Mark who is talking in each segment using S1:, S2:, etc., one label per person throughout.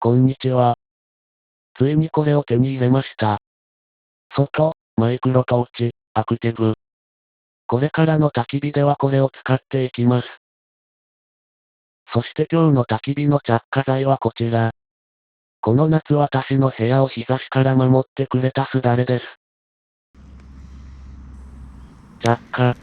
S1: こんにちは。ついにこれを手に入れました。外、マイクロトーチ、アクティブ。これからの焚き火ではこれを使っていきます。そして今日の焚き火の着火剤はこちら。この夏私の部屋を日差しから守ってくれたすだれです。着火。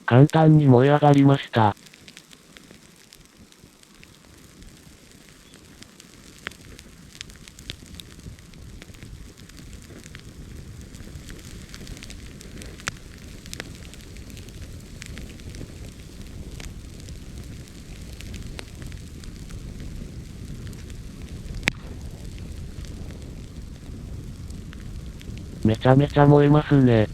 S1: 簡単に燃え上がりました。めちゃめちゃ燃えますね。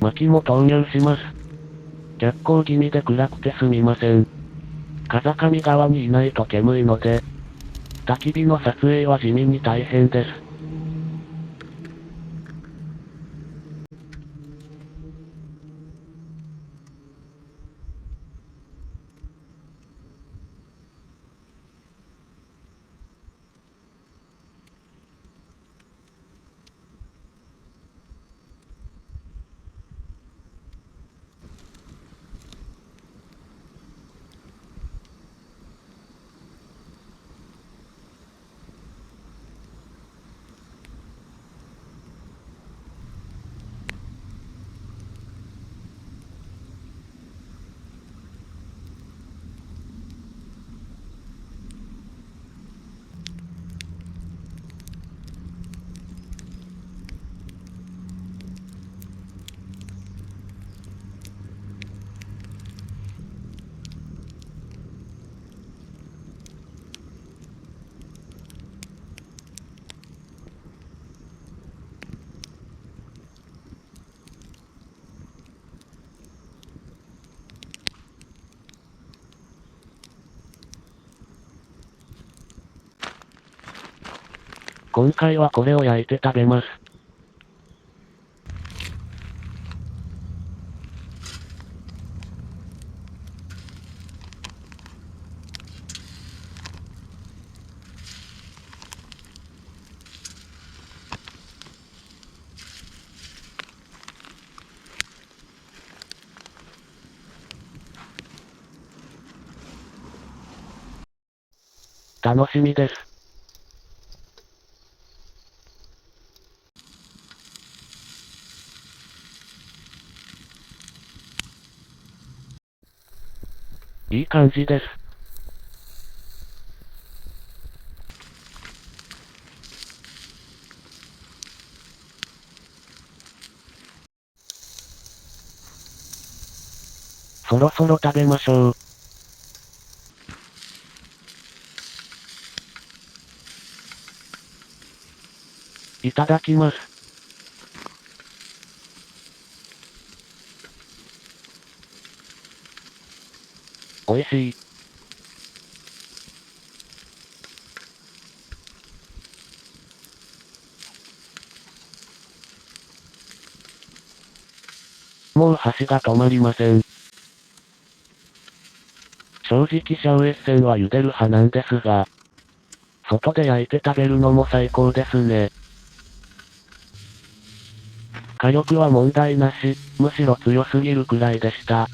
S1: 薪も投入します。逆光気味で暗くてすみません。風上側にいないと煙いので、焚き火の撮影は地味に大変です。今回はこれを焼いて食べます。楽しみです。いい感じです。そろそろ食べましょう。いただきます。美味しい。もう箸が止まりません。正直シャウエッセンは茹でる派なんですが、外で焼いて食べるのも最高ですね。火力は問題なし、むしろ強すぎるくらいでした。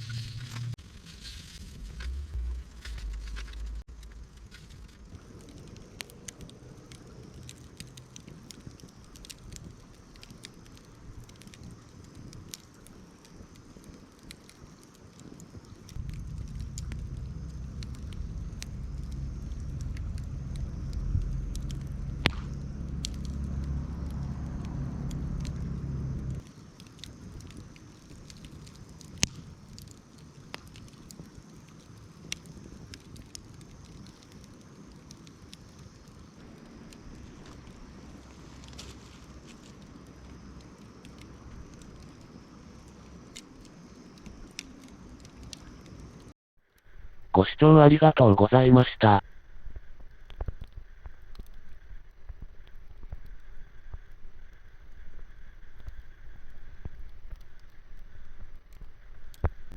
S1: ご視聴ありがとうございました。